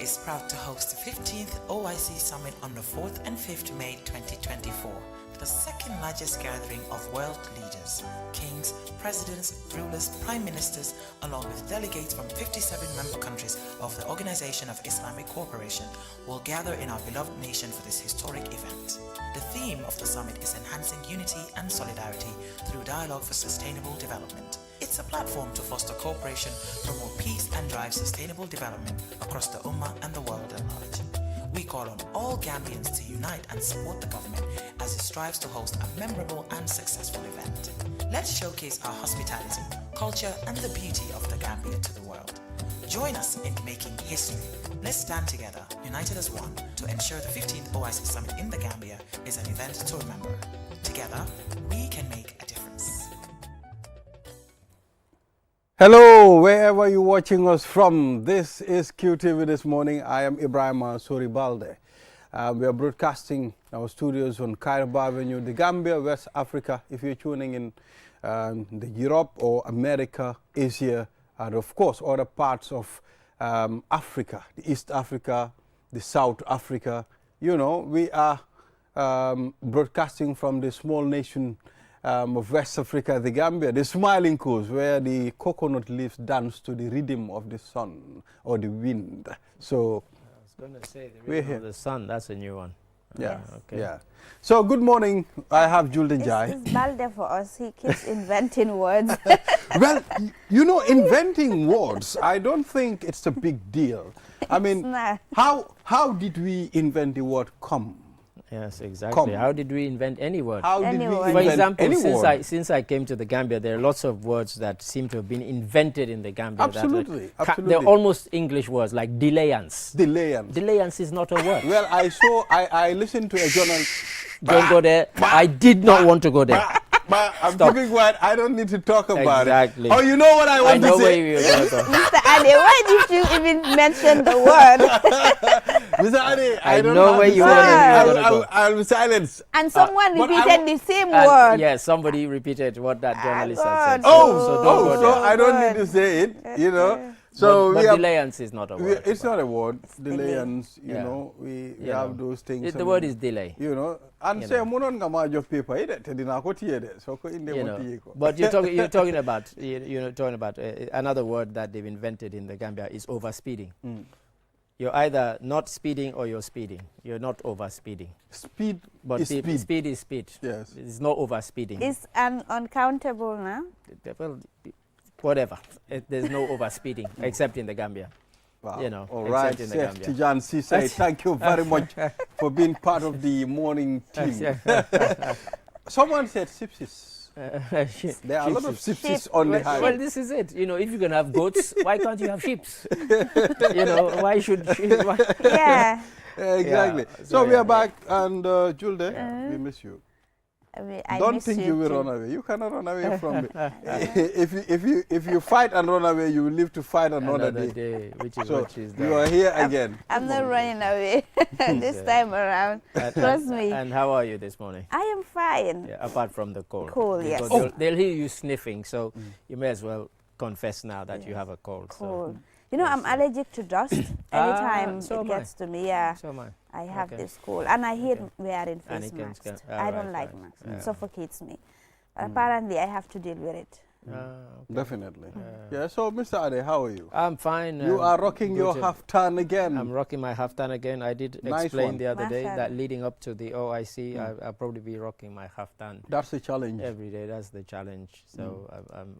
is proud to host the 15th OIC Summit on the 4th and 5th May 2024, the second largest gathering of world leaders, kings, presidents, rulers, prime ministers, along with delegates from 57 member countries of the Organization of Islamic Cooperation will gather in our beloved nation for this historic event. The theme of the summit is enhancing unity and solidarity through dialogue for sustainable development. It's a platform to foster cooperation, promote peace and drive sustainable development across the Ummah and the world at large. We call on all Gambians to unite and support the government as it strives to host a memorable and successful event. Let's showcase our hospitality, culture and the beauty of the Gambia to the world. Join us in making history. Let's stand together, united as one, to ensure the 15th OIC Summit in the Gambia is an event to remember. Together, we can make a difference. Hello, wherever you're watching us from. This is QTV This Morning. I am Ibrahim Soribalde. We are broadcasting our studios on Cairo Avenue, the Gambia, West Africa. If you're tuning in the Europe or America, Asia, and of course other parts of Africa, the East Africa, the South Africa, you know, we are broadcasting from the small nation of West Africa, the Gambia, the smiling coast, where the coconut leaves dance to the rhythm of the sun or the wind. So I was going to say the rhythm of the sun. That's a new one. Yeah, okay. yeah. So good morning. I have Julden Jai. It's Balde for us. He keeps inventing words. Well, you know, inventing words, I don't think it's a big deal. I mean, how did we invent the word come? Yes, exactly. Come. How did we invent any word? How did we word. For invent example, any word? since I came to the Gambia, there are lots of words that seem to have been invented in the Gambia. Absolutely, They're absolutely. almost English words, like delayance. Delayance. Delayance is not a word. Well, I listened to a journal. Don't go there. I did not want to go there. But I'm Stop. keeping quiet. I don't need to talk about Exactly. it. Oh, you know what I I want know to where say? you're going to go. Mr. Ade, why did you even mention the word? Mr. Ade, I don't know how where to you say want it. to go. I'll be silenced. And someone but repeated the same And word. yes, somebody repeated what that journalist had God. said. Oh, so don't go so there. I don't need to say it, you know. So but we have, delayance is not a word. it's not a word. Delayance, you Yeah. know, we You have know. those things. The word is delay. You know, and You say know. munon ngama job paper ide te dina ko tiye de so ko inde You mo know, tiye ko. but you're talking about another word that they've invented in the Gambia is overspeeding. You're either not speeding or you're speeding. You're not overspeeding. Speed But is speed. speed is speed. Yes. It's not overspeeding. It's uncountable now. Well, whatever. There's no overspeeding except in the Gambia. Wow. You know, All right, except in the Chef Gambia. Tijan Sisay, thank you very much for being part of the morning team. Someone said sepsis. There are a lot of sepsis on the highway. Well, this is it. You know, if you can have goats, why can't you have sheep? You know, why should why? Yeah. Exactly. Yeah, So so we are yeah. back, and Julde, we miss you. I Don't miss think you will too. run away. You cannot run away from it. if you fight and run away, you will live to fight another day. Which is So what she's you done. are here again. I'm not running away this time around. Trust me. And how are you this morning? I am fine. Yeah, apart from the cold. Cold, yes. Because they'll hear you sniffing, so you may as well confess now that you have a cold. Cold. You know, I'm allergic to dust. Anytime so it am I. gets to me, yeah. So am I. I have Okay. this cold, and I hate wearing And face it can masks. scare- I don't right, like right. masks. Yeah. It suffocates me. Apparently, I have to deal with it. Definitely. Yeah. So, Mr. Ade, how are you? I'm fine. You are rocking your haftan again. I'm rocking my haftan again. I did Nice explain one. the other day Mashallah. that leading up to the OIC, I'll probably be rocking my haftan That's a challenge. every day. That's the challenge. So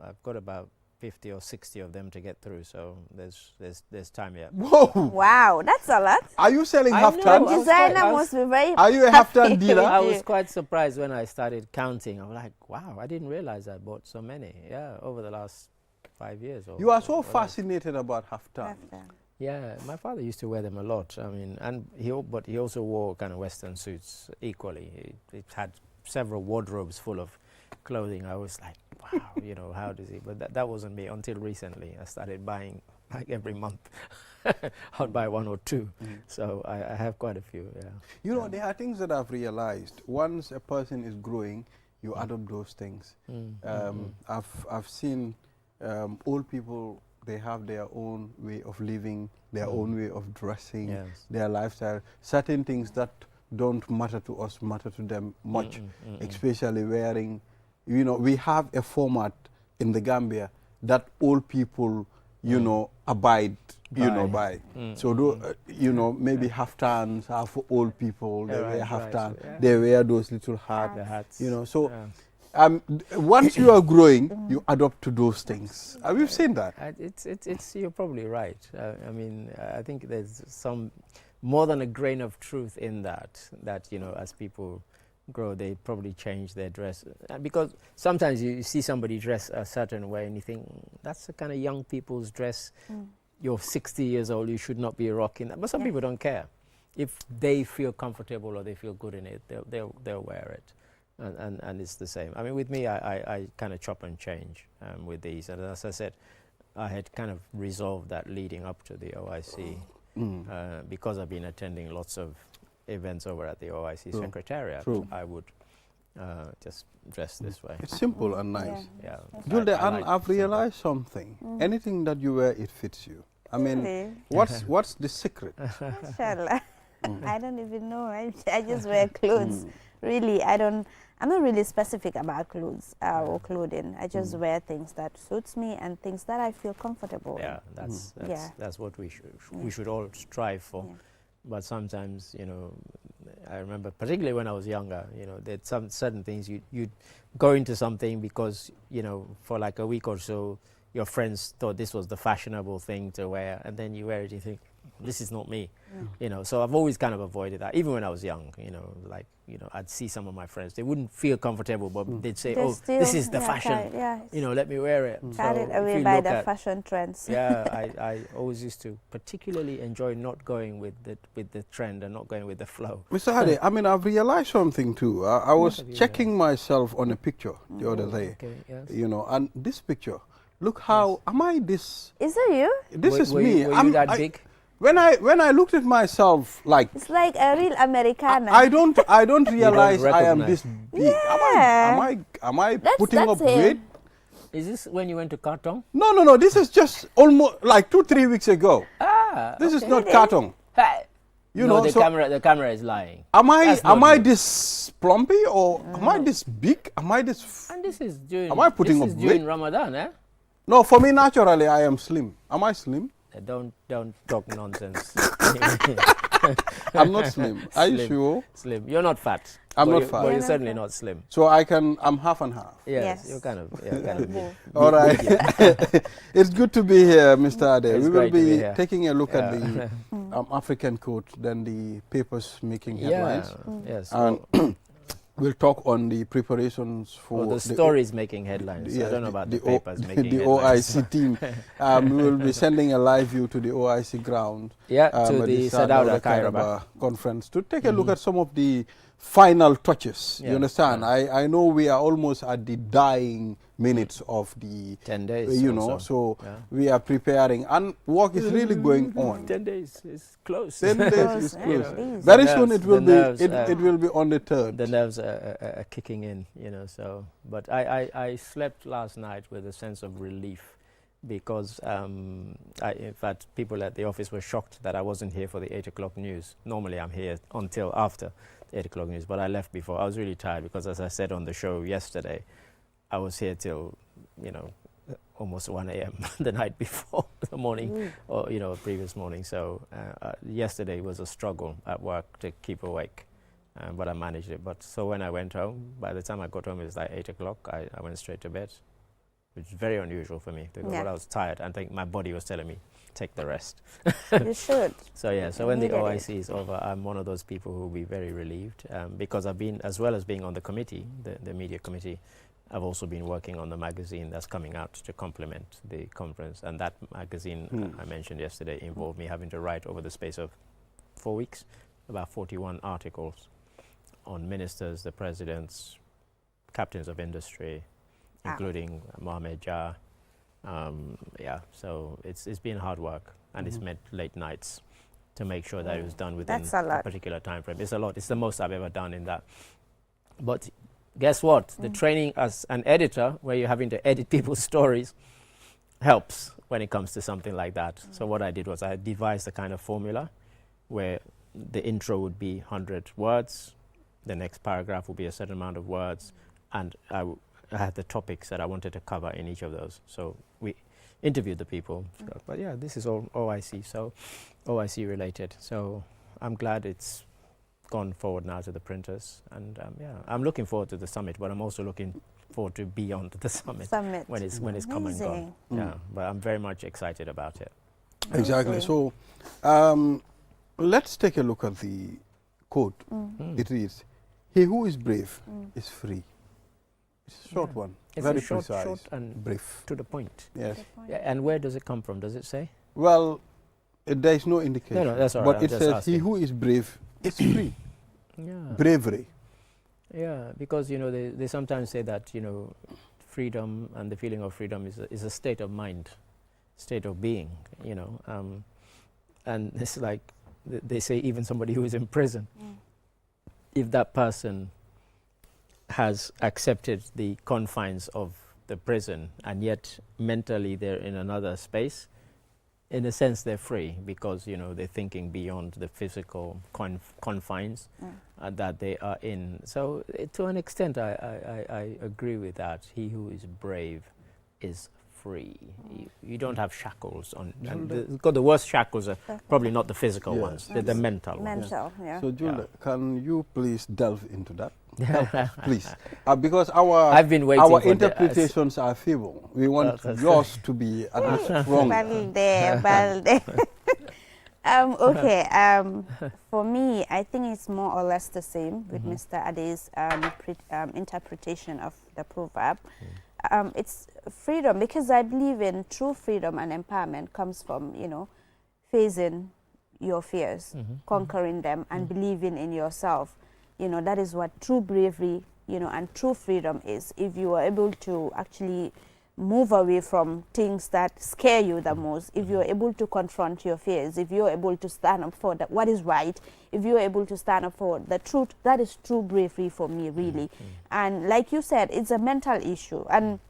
I've got about 50 or 60 of them to get through. So there's time yet. Whoa! Wow, that's a lot. Are you selling I know. The haftan? was designer quite- I must be very Are you a haftan dealer? I was quite surprised when I started counting. I was like, wow, I didn't realize I bought so many. Yeah, over the last 5 years. You are so whatever. fascinated about haftan. Yeah, my father used to wear them a lot. I mean, and but he also wore kind of Western suits equally. He had several wardrobes full of clothing. I was like, wow, you know, how does he? But that wasn't me until recently. I started buying like every month. I'd buy one or two. So I have quite a few. Yeah. You know, there are things that I've realized. Once a person is growing, you adopt those things. I've seen old people they have their own way of living, their own way of dressing, Yes. their lifestyle. Certain things that don't matter to us matter to them much, especially wearing, you know, we have a format in the Gambia that old people, you know, abide, you know, by. So, you know, maybe haftans are for old people, they wear haftan, they wear those little hats, The hats. you know, so once you are growing, you adopt to those things. Have you seen that? It's you're probably right. I mean, I think there's some more than a grain of truth in that, you know, as people grow, they probably change their dress. Because sometimes you see somebody dress a certain way and you think, that's the kind of young people's dress. You're 60 years old, you should not be rocking that. But some people don't care. If they feel comfortable or they feel good in it, they'll wear it. And it's the same. I mean, with me, I kind of chop and change with these. And as I said, I had kind of resolved that leading up to the OIC because I've been attending lots of events over at the OIC Secretariat. I would just dress this way. It's simple and nice. Yeah. Julde, I and like I've realized something. Anything that you wear, it fits you. I mean, what's the secret? Mashallah. I don't even know. I just wear clothes. Really, I'm not really specific about clothes or clothing. I just wear things that suits me and things that I feel comfortable Yeah, that's what we should all strive for. Yeah. But sometimes, you know, I remember particularly when I was younger, you know, there's some certain things you'd go into something because, you know, for like a week or so, your friends thought this was the fashionable thing to wear, and then you wear it, you think, this is not me, you know. So I've always kind of avoided that, even when I was young, you know, like, you know, I'd see some of my friends, they wouldn't feel comfortable, but they'd say, They're oh, still, this is the fashion, you know, let me wear it. Carried So if away you by look the at- fashion trends. Yeah, I always used to particularly enjoy not going with the trend and not going with the flow. Mr. Hadi, I mean, I've realized something too. I was checking myself on a picture the other day, Okay, yes. you know, and this picture, look how, am I this? Is it you? This is were me. You, were you that big? When I looked at myself, like, It's like a real Americana. I don't realize I am recognize. this big. Yeah. Am I That's putting up him. weight? Is this when you went to Kartong? No. This is just almost like 2-3 weeks ago. Ah, This is okay. not carton. Hey. You No, know, the so camera is lying. am That's not I you. this plumpy or am I this big? Am I this? And this is during. Am I putting this is up during weight? Ramadan, eh? No, for me naturally I am slim. Am I slim? Don't talk nonsense. I'm not slim. Are you Slim. sure? Slim. You're not fat. I'm But not you- fat. But you're not certainly fat. not slim. So I'm half and half. Yes, Yes. you're kind of. Yeah, kind of All right. It's good to be here, Mr. Ade. It's We will great to be be here. taking a look at Yeah. the African court, then the papers making Yeah. headlines. Yes. And we'll talk on the preparations for the stories making headlines. I don't know about the papers making the headlines. OIC team. We will be sending a live view to the OIC ground. Yeah, at to the Sadauda Kairaba. conference to take a look at some of the final touches. Yeah. You understand? I know we are almost at the dying minutes of the 10 days. you or know, so Yeah. we are preparing and work is really going on. 10 days is close. 10 days is Close, close. please. Very The soon nerves- it will the be nerves, it will be on the 3rd. The nerves are kicking in, you know. So, but I slept last night with a sense of relief because, in fact, people at the office were shocked that I wasn't here for the 8 o'clock news. Normally, I'm here until after the 8 o'clock news, but I left before. I was really tired because, as I said on the show yesterday, I was here till, you know, almost 1 a.m. the night before, the morning, or, you know, previous morning. So yesterday was a struggle at work to keep awake, but I managed it. But so when I went home, by the time I got home, it was like 8 o'clock. I went straight to bed, which is very unusual for me because I was tired. I think my body was telling me, take the rest. You should. So yeah, so when the Needed OIC is over, I'm one of those people who will be very relieved because I've been, as well as being on the committee, the media committee, I've also been working on the magazine that's coming out to complement the conference. And that magazine I mentioned yesterday involved me having to write over the space of 4 weeks about 41 articles on ministers, the presidents, captains of industry, including Mohamed Jah. So it's been hard work, and it's meant late nights to make sure that it was done within That's a lot. particular time frame. It's a lot. It's the most I've ever done in that. But guess what? The training as an editor, where you're having to edit people's stories, helps when it comes to something like that. So what I did was I devised a kind of formula where the intro would be 100 words, the next paragraph would be a certain amount of words, and I had the topics that I wanted to cover in each of those. So we interviewed the people. But yeah, this is all OIC, so OIC related. So I'm glad it's gone forward now to the printers, and yeah, I'm looking forward to the summit, but I'm also looking forward to beyond the summit. When it's come and gone. Yeah, but I'm very much excited about it. Exactly. So let's take a look at the quote. It reads, "He who is brave is free." It's a short one. It's very short, precise. short and brief. to the point. Yes. Yeah, and where does it come from? Does it say? Well, there is no indication. No, that's all but right. it says, "He who is brave is free." Yeah. Bravery. Yeah, because they sometimes say that freedom and the feeling of freedom is a state of mind, state of being. And it's like they say even somebody who is in prison, if that person has accepted the confines of the prison and yet mentally they're in another space, in a sense they're free because they're thinking beyond the physical confines that they are in. So to an extent I agree with that. He who is brave is free. You don't have shackles on. And the worst shackles are probably not the physical ones, they're the mental ones. Yeah. So Julia, can you please delve into that? Please, because I've been waiting our for interpretations are feeble. We want yours to be at least strong. Balde. Okay. For me, I think it's more or less the same with Mr. Ade's interpretation of the proverb. It's freedom, because I believe in true freedom and empowerment comes from facing your fears, conquering them, and believing in yourself. That is what true bravery, and true freedom is. If you are able to actually move away from things that scare you the most, if you're able to confront your fears, if you're able to stand up for what is right, if you're able to stand up for the truth, that is true bravery for me, really. And like you said, it's a mental issue, and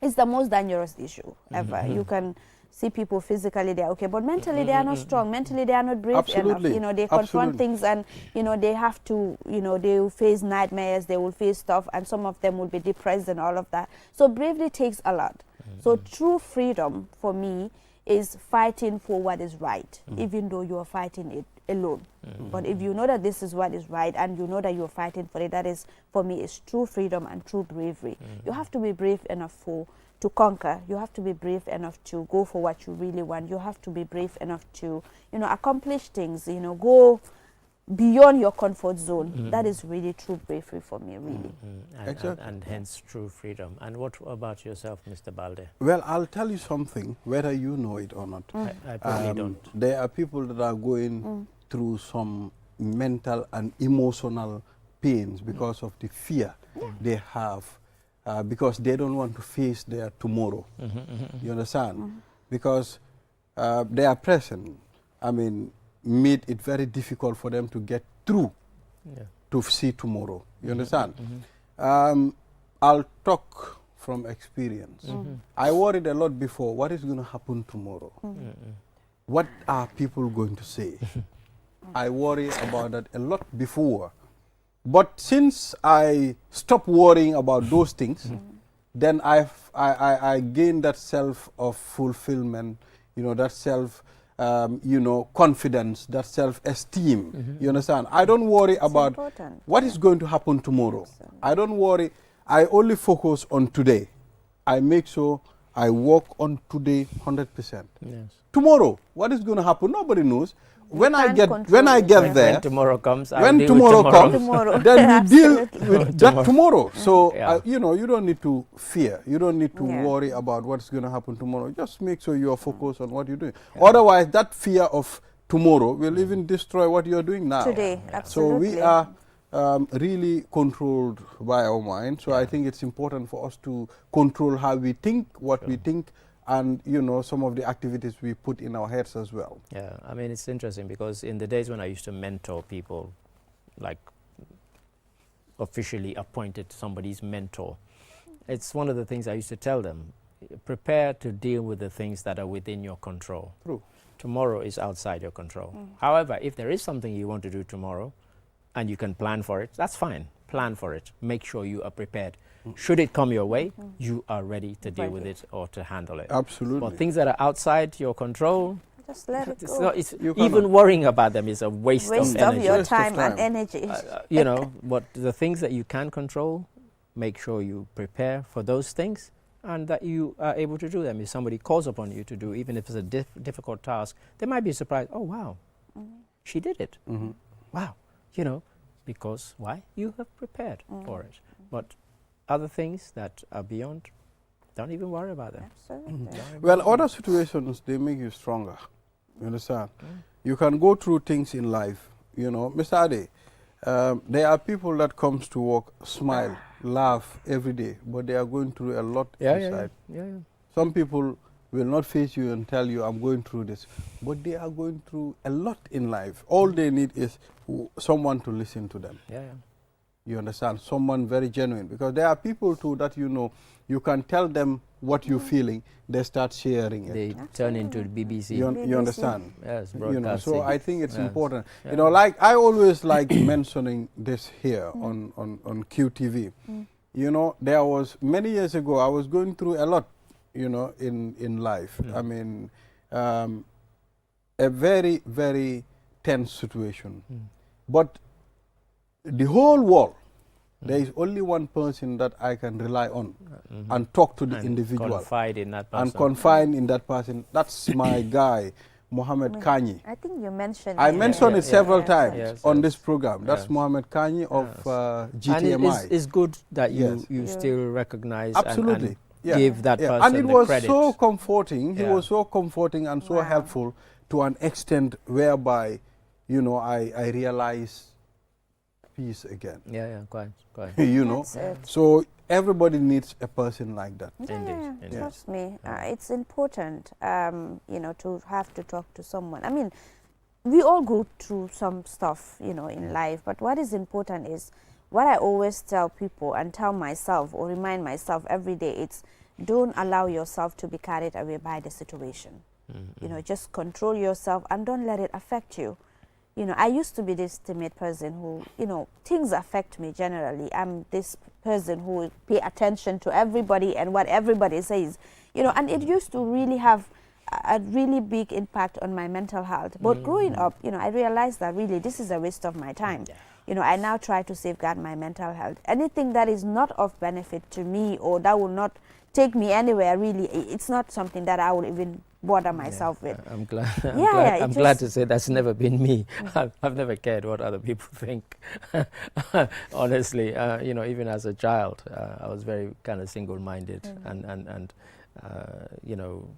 it's the most dangerous issue ever. You can see people physically they're okay, but mentally they are not strong, mentally they are not brave enough. They confront things, and they have to, they will face nightmares, they will face stuff, and some of them will be depressed and all of that. So bravery takes a lot. So true freedom for me is fighting for what is right, even though you are fighting it alone. But if you know that this is what is right, and you know that you're fighting for it, that is, for me, is true freedom and true bravery. You have to be brave enough to conquer. You have to be brave enough to go for what you really want. You have to be brave enough to, accomplish things, go beyond your comfort zone. That is really true bravery for me, really. And hence true freedom. And what about yourself, Mr. Balde? Well, I'll tell you something, whether you know it or not. I probably don't. There are people that are going through some mental and emotional pains because of the fear they have. Because they don't want to face their tomorrow. You understand? Because their present, made it very difficult for them to get through to see tomorrow. You understand? I'll talk from experience. I worried a lot before, what is going to happen tomorrow? What are people going to say? I worry about that a lot before. But since I stopped worrying about those things, then I gained that self of fulfillment, that self, confidence, that self-esteem. You understand? I don't worry about what is going to happen tomorrow. I don't worry. I only focus on today. I make sure I work on today 100%. Yes. Tomorrow, what is going to happen? Nobody knows. When I get there, when tomorrow comes, then we deal with that tomorrow. So you don't need to fear. You don't need to worry about what's going to happen tomorrow. Just make sure you are focused on what you're doing. Otherwise, that fear of tomorrow will even destroy what you're doing now. Today, absolutely. So we are really controlled by our mind. So I think it's important for us to control how we think, what we think, and some of the activities we put in our heads as well. Yeah, it's interesting because in the days when I used to mentor people, like officially appointed somebody's mentor, it's one of the things I used to tell them. prepare to deal with the things that are within your control. True. Tomorrow is outside your control. However, if there is something you want to do tomorrow and you can plan for it, that's fine. Plan for it. Make sure you are prepared. Should it come your way, you are ready to deal with it or to handle it. Absolutely. But things that are outside your control, Just let it it's go. not, it's You even cannot. worrying about them is a waste Waste of of energy. your Waste of time and time. energy. You know, but the things that you can control, make sure you prepare for those things and that you are able to do them. If somebody calls upon you to do, even if it's a difficult task, they might be surprised, oh, wow, she did it. Wow, you know, because why? You have prepared for it. But other things that are beyond, don't even worry about them. Absolutely. Well, other situations, they make you stronger. You understand? You can go through things in life. You know, Mr. Ade, there are people that comes to work, smile, laugh every day, but they are going through a lot inside. Yeah. Some people will not face you and tell you, I'm going through this, but they are going through a lot in life. All they need is someone to listen to them. Yeah. You understand? Someone very genuine. Because there are people too that you know, you can tell them what you're feeling, they start sharing it. They turn into the BBC. You understand? Yes, You know, so broadcasting. I think it's Yes. important. Yeah. You know, like I always like mentioning this here on QTV. You know, there was many years ago, I was going through a lot, you know, in life. I mean, a very, very tense situation. But the whole world, there is only one person that I can rely on and talk to the And individual. confide in that person. And confine in that person. That's my guy, Mohammed Kanyi. I think you mentioned I it. mentioned it several times Yes, on yes. this program. That's Yes. Mohammed Kanyi of And GTMI. it's good that Yes. you still recognize Absolutely. and Yeah. give that person And it the was credit. so comforting. He Yeah. was so comforting and so Wow. helpful to an extent whereby, you know, I realized peace again. Yeah, quite. You know, That's it. so everybody needs a person like that. Indeed. Trust me, it's important, you know, to have to talk to someone. I mean, we all go through some stuff, you know, in life, but what is important is what I always tell people and tell myself or remind myself every day, it's don't allow yourself to be carried away by the situation. You know, just control yourself and don't let it affect you. You know, I used to be this timid person who, you know, things affect me generally. I'm this person who will pay attention to everybody and what everybody says, you know, and it used to really have a really big impact on my mental health. But growing up, you know, I realized that really this is a waste of my time. You know, I now try to safeguard my mental health. Anything that is not of benefit to me or that will not take me anywhere, really, it's not something that I will even bother myself with. I'm glad. it glad just- to say that's never been me. I've never cared what other people think. Honestly, you know, even as a child, I was very kind of single-minded, and you know,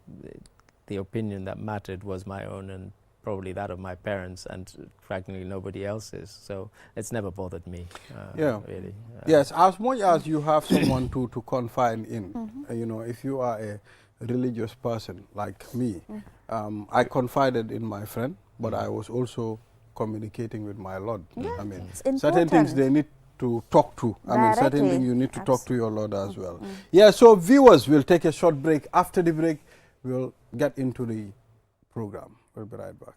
the opinion that mattered was my own and probably that of my parents, and frankly nobody else's. So it's never bothered me. Really. Yes, as much as you have someone to confide in, you know, if you are a religious person like me, I confided in my friend, but I was also communicating with my Lord. I mean, it's certain things important. they need to talk to. I mean, certain Directly. things you need to talk to your Lord as well. Yeah, so viewers, we'll take a short break. After the break, we'll get into the program. We'll be right back.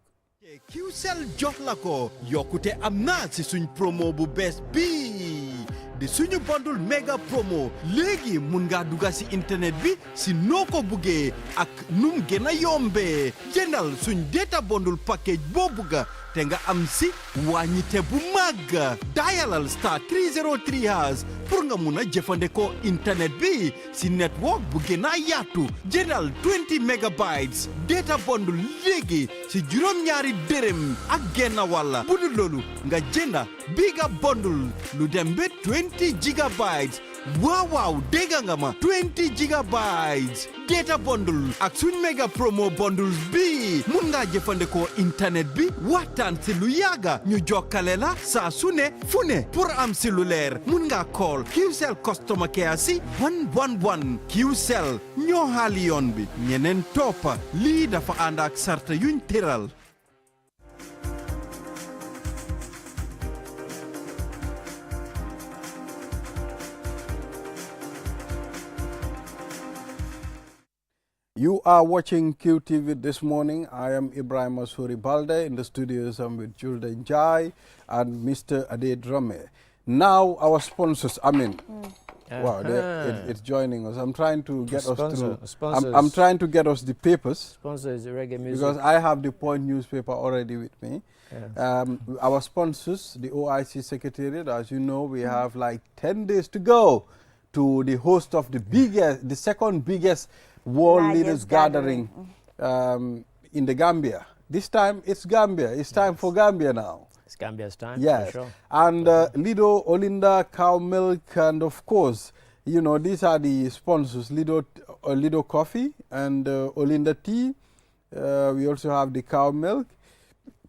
QCell jox la ko yokkute am na ci suñ promo bu bees bii di suñu bundle mega promo léegi mun nga dugga ci internet bi si noo ko buggee ak num gën a yombee jëndal suñ data bundle package boo bugga te nga am si wàññite bu màgg dialal star 303 hash pour nga mun a jëfandikoo internet bi si network bu gën a yaatu jëndal 20 megabytes data bundle léegi si juróom-ñaari dërëm ak genn wàlla bu dul loolu nga jënda biga bundle lu dem ba 20 gigabytes waaw dégg nga ma 20 gigabytes data bundle ak suñ mega promo bundles bi mun nga jëfandikoo internet bi waxtaan si lu yàgga ñu jokkale la saa su ne fu ne pour am si lu leer mun nga call QCell customer care si 111 QCell ñoo xaali yoon bi ñeneen toppa lii dafa ànd ak sarta yuñ tëral. You are watching QTV this morning. I am Ibrahim Asuri Balde. In the studios, I'm with Julden Jai and Mr. Ade Drame. Now, our sponsors, wow, it's joining us. I'm trying to get us through. I'm trying to get us the papers. Sponsors, reggae music. Because I have the Point newspaper already with me. Yes. Our sponsors, the OIC Secretariat, as you know, we have like 10 days to go to the host of the second biggest World Leaders Gathering in the Gambia. This time it's Gambia. It's time for Gambia now. It's Gambia's time, yes. for sure. And Lido, Olinda, Cow Milk, and of course, you know, these are the sponsors, Lido Coffee and Olinda Tea. We also have the Cow Milk.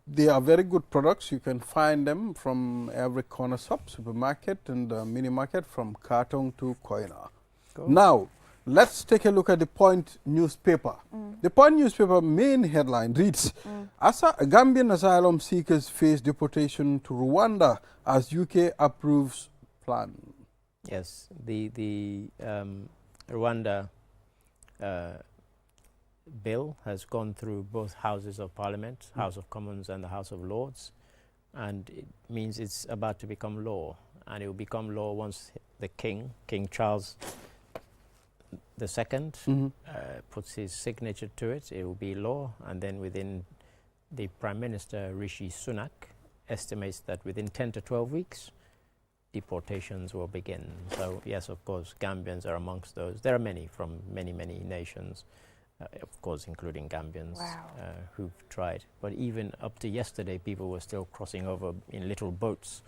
They are very good products. You can find them from every corner shop, supermarket, and mini market, from Katong to Koina. Cool. Now, let's take a look at the Point newspaper. The Point newspaper main headline reads, Gambian asylum seekers face deportation to Rwanda as UK approves plan. Yes, the Rwanda bill has gone through both houses of parliament, House of Commons and the House of Lords, and it means it's about to become law, and it will become law once the King Charles II puts his signature to it. It will be law, and then within the Prime Minister Rishi Sunak estimates that within 10 to 12 weeks deportations will begin. So yes, of course, Gambians are amongst those. There are many from many nations, of course including Gambians. Wow. Who've tried, but even up to yesterday people were still crossing over in little boats,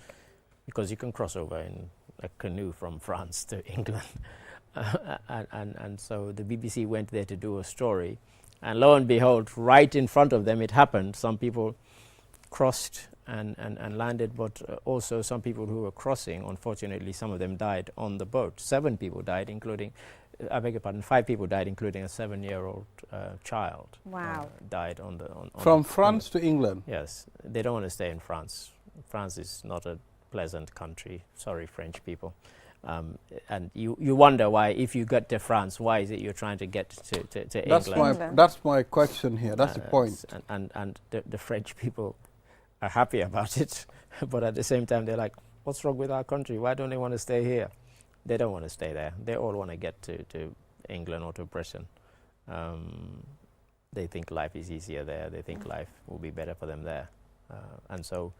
because you can cross over in a canoe from France to England. And so the BBC went there to do a story, and lo and behold, right in front of them it happened. Some people crossed and landed, but also some people who were crossing, unfortunately some of them died on the boat. 7 people died, including, I beg your pardon, 5 people died, including a 7-year-old child. Wow. Died on the from France to England. Yes, they don't want to stay in France. France is not a pleasant country. Sorry, French people. And you wonder why, if you get to France, why is it you're trying to get to England? That's my question here. That's the point. And the French people are happy about it, but at the same time they're like, what's wrong with our country? Why don't they want to stay here? They don't want to stay there. They all want to get to England or to Britain. They think life is easier there. They think life will be better for them there. And so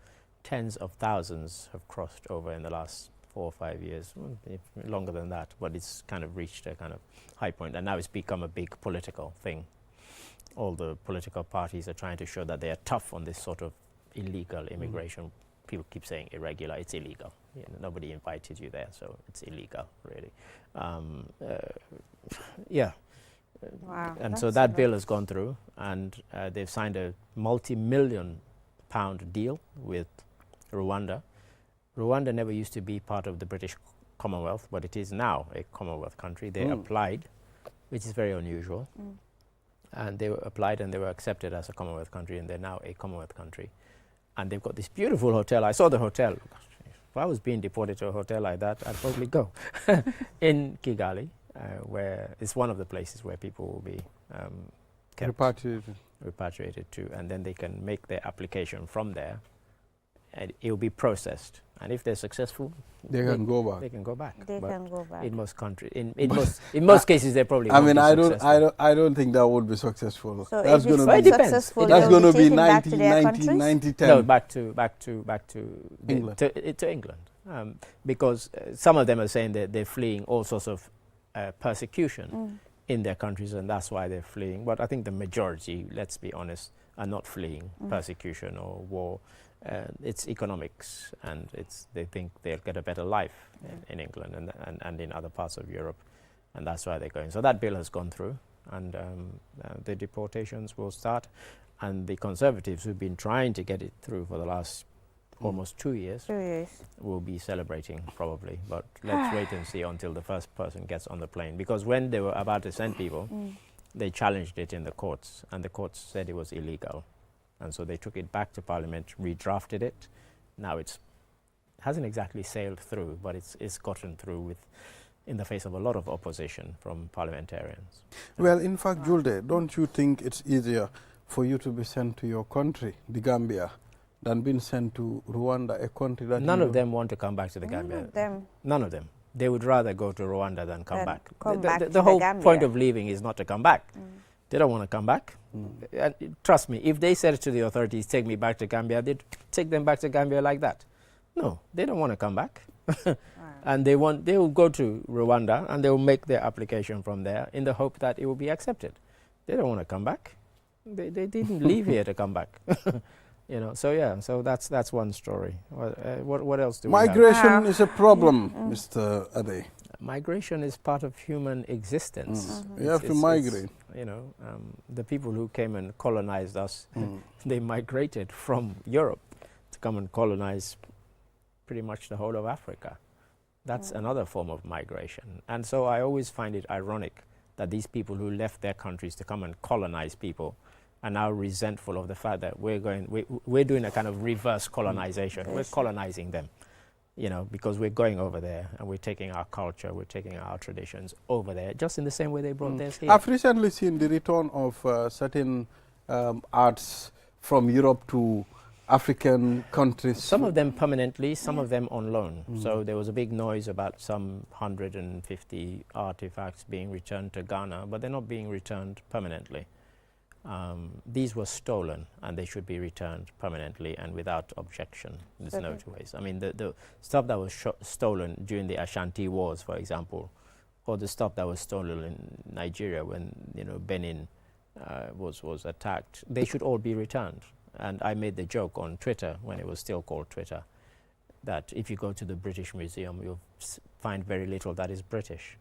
tens of thousands have crossed over in the last 4 or 5 years, longer than that, but it's kind of reached a kind of high point, and now it's become a big political thing. All the political parties are trying to show that they are tough on this sort of illegal immigration. People keep saying irregular. It's illegal. You know, nobody invited you there, so it's illegal, really. Yeah. Wow. And so that bill has gone through, and they've signed a multi-million-pound deal with Rwanda. Rwanda never used to be part of the British Commonwealth, but it is now a Commonwealth country. They applied, which is very unusual. And they applied and they were accepted as a Commonwealth country, and they're now a Commonwealth country. And they've got this beautiful hotel. I saw the hotel. If I was being deported to a hotel like that, I'd probably go. In Kigali, where it's one of the places where people will be repatriated to, and then they can make their application from there, and it will be processed. And if they're successful, they can go back. They can go back. They can go back. In most countries, in most cases, they probably. I mean, I I don't think that would be successful. So that's going to be successful. That's going to be 90, 90, 10. No, back to England. To England, because some of them are saying that they're fleeing all sorts of persecution in their countries, and that's why they're fleeing. But I think the majority, let's be honest, are not fleeing persecution or war. It's economics, and they think they'll get a better life in England and in other parts of Europe, and that's why they're going. So that bill has gone through, and the deportations will start, and the Conservatives who've been trying to get it through for the last almost 2 years will be celebrating probably, but let's wait and see until the first person gets on the plane, because when they were about to send people, they challenged it in the courts, and the courts said it was illegal. And so they took it back to Parliament, redrafted it. Now it hasn't exactly sailed through, but it's gotten through with in the face of a lot of opposition from parliamentarians. Well, in fact, Julde, don't you think it's easier for you to be sent to your country, the Gambia, than being sent to Rwanda, a country that None of them want to come back to the None Gambia. of them. None of them. They would rather go to Rwanda than come Than back. come back to The whole the Gambia. point of leaving is not to come back. They don't want to come back. And trust me, if they said to the authorities, take me back to Gambia, they'd take them back to Gambia like that. No, they don't want to come back. And they will go to Rwanda and they will make their application from there in the hope that it will be accepted. They don't want to come back. They didn't leave here to come back. You know, so yeah, so that's one story. What else do we have? Migration is a problem, Mr. Ade. Migration is part of human existence. You have to migrate. You know, the people who came and colonized us, they migrated from Europe to come and colonize pretty much the whole of Africa. That's another form of migration. And so I always find it ironic that these people who left their countries to come and colonize people are now resentful of the fact that we're doing a kind of reverse colonization. We're colonizing them, you know, because we're going over there and we're taking our culture, we're taking our traditions over there, just in the same way they brought theirs here. I've recently seen the return of certain arts from Europe to African countries. Some of them permanently, some of them on loan. So there was a big noise about some 150 artifacts being returned to Ghana, but they're not being returned permanently. These were stolen and they should be returned permanently and without objection. There's no two ways. I mean, the stuff that was stolen during the Ashanti Wars, for example, or the stuff that was stolen in Nigeria when, you know, Benin was attacked, they should all be returned. And I made the joke on Twitter, when it was still called Twitter, that if you go to the British Museum, you'll find very little that is British.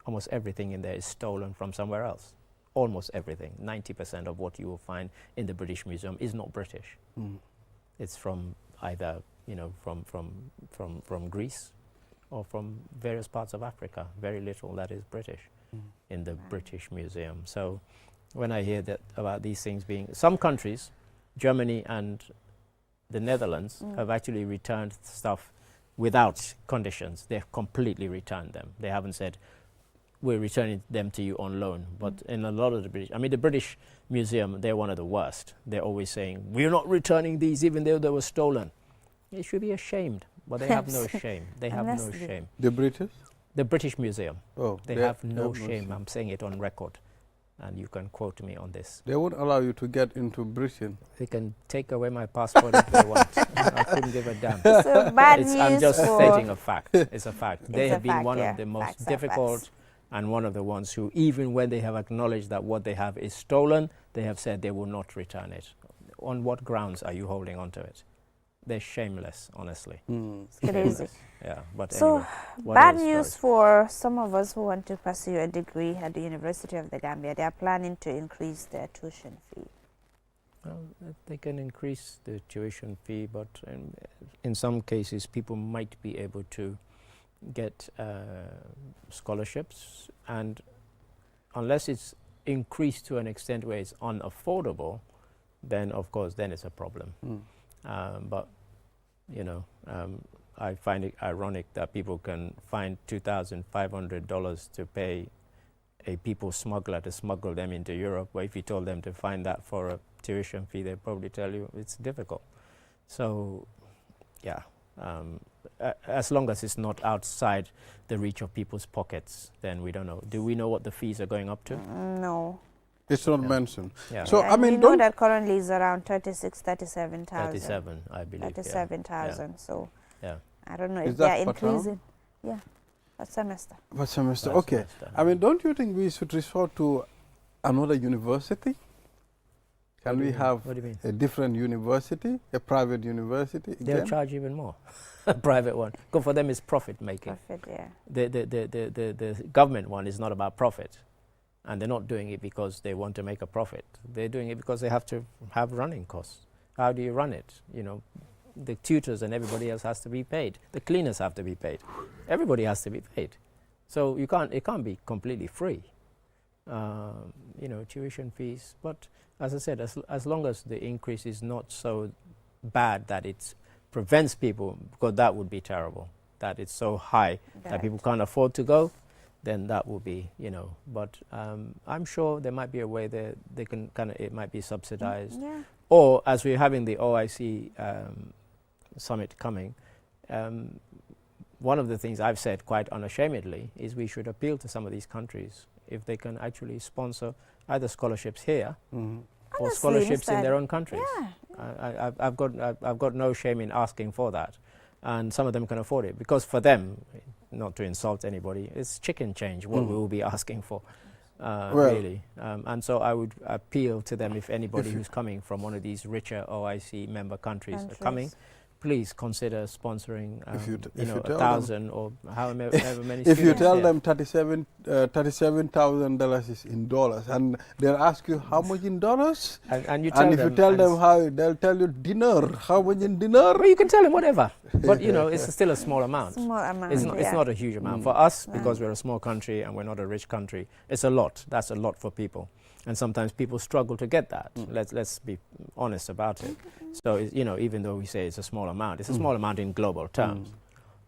Almost everything in there is stolen from somewhere else. Almost everything. 90% of what you will find in the British Museum is not British. It's from either, you know, from Greece or from various parts of Africa. Very little that is British in the British Museum. So when I hear that about these things being, some countries, Germany and the Netherlands, have actually returned stuff without conditions. They've completely returned them. They haven't said, we're returning them to you on loan. But in a lot of the British, I mean, the British Museum, they're one of the worst. They're always saying, we're not returning these even though they were stolen. They should be ashamed, but they have no shame. They have no shame. The British? The British Museum. Oh, they have no shame. I'm saying it on record. And you can quote me on this. They won't allow you to get into Britain. They can take away my passport if they want. I couldn't give a damn. So bad news I'm just for stating a fact. It's a fact. They a have been fact, one yeah. of the most Facts are difficult facts. and one of the ones who, even when they have acknowledged that what they have is stolen, they have said they will not return it. On what grounds are you holding on to it? They're shameless, honestly. It's crazy. Yeah, but So, anyway. what bad else, news Doris? for some of us who want to pursue a degree at the University of the Gambia. They are planning to increase their tuition fee. Well, they can increase the tuition fee, but in some cases, people might be able to get scholarships, and unless it's increased to an extent where it's unaffordable, then of course, then it's a problem. But you know, I find it ironic that people can find $2,500 to pay a people smuggler to smuggle them into Europe, where if you told them to find that for a tuition fee, they'd probably tell you it's difficult. So, yeah, as long as it's not outside the reach of people's pockets, then we don't know. Do we know what the fees are going up to? No. It's not mentioned. Yeah. So, And I mean, we know don't... that currently is around 37,000. 37, I believe. 37,000. So, Yeah. I don't know Is if they are that per term? increasing. Yeah, per semester. What semester? Per Okay. semester. I mean, don't you think we should resort to another university? Can we have What do you mean? a different university, a private university They'll again? charge even more. A private one. Because for them, it's profit making. Profit, yeah. The government one is not about profit. And they're not doing it because they want to make a profit. They're doing it because they have to have running costs. How do you run it? You know, the tutors and everybody else has to be paid. The cleaners have to be paid. Everybody has to be paid. So it can't be completely free. You know, tuition fees. But as I said, as long as the increase is not so bad that it prevents people, because that would be terrible, that it's so high that people can't afford to go, then that will be, but I'm sure there might be a way that they can it might be subsidized. Yeah. Or as we're having the OIC summit coming, one of the things I've said quite unashamedly is we should appeal to some of these countries if they can actually sponsor either scholarships here or Honestly, scholarships in Mr. their own countries. Yeah. I've got no shame in asking for that, and some of them can afford it because for them, not to insult anybody, it's chicken change what we will be asking for. Really, and so I would appeal to them if anybody who's coming from one of these richer OIC member countries are coming, please consider sponsoring, if you 1,000 or however many. If you students tell here. them $37,000 is in dollars, and they'll ask you how much in dollars, and you tell and if them, you tell them how, they'll tell you dinner. How much in dinner? well, you can tell them whatever, but it's still a small amount. Small amount. It's not a huge amount for us because we're a small country and we're not a rich country. It's a lot. That's a lot for people, and sometimes people struggle to get that. Let's be honest about it. So even though we say it's a small amount, it's a small amount in global terms.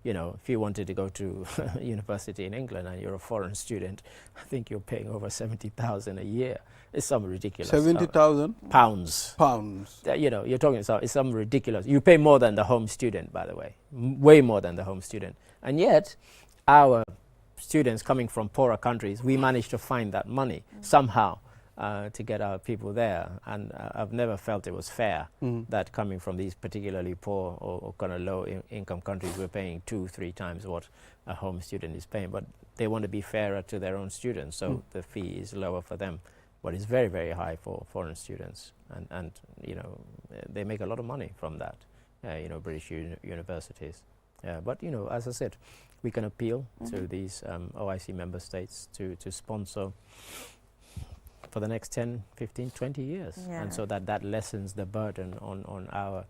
If you wanted to go to university in England and you're a foreign student, I think you're paying over 70,000 a year. It's some ridiculous. 70,000 pounds. pounds. You're talking. So it's some ridiculous. You pay more than the home student, by the way, way more than the home student, and yet our students coming from poorer countries, we managed to find that money somehow. To get our people there, and I've never felt it was fair that coming from these particularly poor or kind of low income countries, we're paying 2-3 times what a home student is paying. But they want to be fairer to their own students, so the fee is lower for them, but it's very, very high for foreign students, and they make a lot of money from that. British universities, but as I said, we can appeal to these OIC member states to sponsor for the next 10, 15, 20 years. And so that lessens the burden on our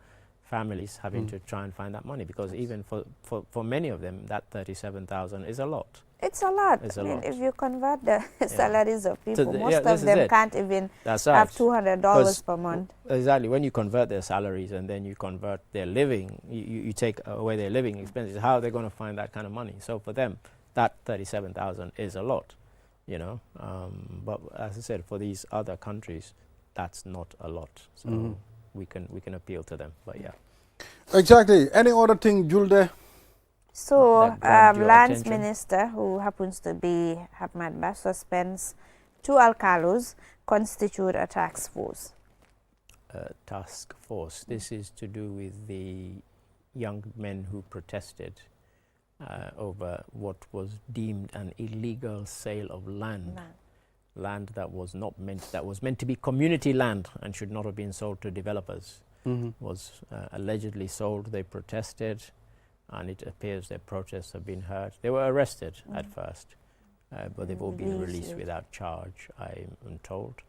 families having to try and find that money, because even for many of them, that 37,000 is a lot. It's a lot. It's a I mean, lot. if you convert the salaries of people, So most of this is them it. can't even That's have right. $200 per month. Exactly. When you convert their salaries and then you convert their living, you take away their living expenses, how are they going to find that kind of money? So for them, that 37,000 is a lot. But as I said, for these other countries, that's not a lot. So we can appeal to them. But yeah. Exactly. Any other thing, Julde? So, That grabbed your Lands attention? Minister, who happens to be Ahmad Ba, suspends 2 alcalos constitute a task force. Task force. This is to do with the young men who protested over what was deemed an illegal sale of land. Land that was meant to be community land and should not have been sold to developers. Was allegedly sold. They protested, and it appears their protests have been heard. They were arrested at first, but they've all been released without charge, I am told.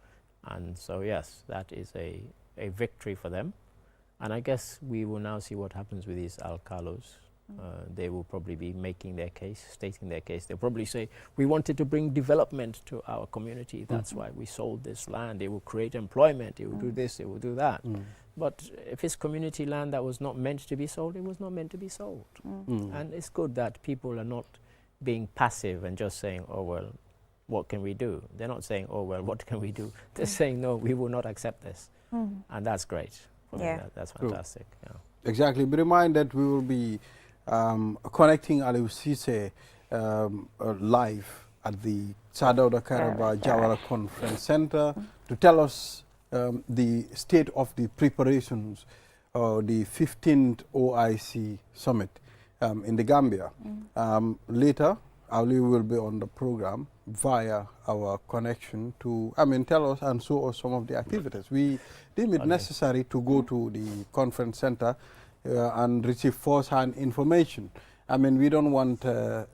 And so yes, that is a victory for them. And I guess we will now see what happens with these alcalos. They will probably be making their case, stating their case. They'll probably say, we wanted to bring development to our community. That's why we sold this land. It will create employment. It will do this. It will do that. But if it's community land that was not meant to be sold, it was not meant to be sold. And it's good that people are not being passive and just saying, oh, well, what can we do? They're not saying, oh, well, what can we do? They're saying, no, we will not accept this. And that's great. For me, that's fantastic. Yeah. Exactly. Be reminded we will be connecting Aliou Cisse live at the Sadauda Kairaba Jawara Conference Center to tell us the state of the preparations the 15th OIC Summit in the Gambia. Later, Aliou will be on the program via our connection to, tell us and show us some of the activities. We deem it necessary to go to the conference center and receive first-hand information. We don't want the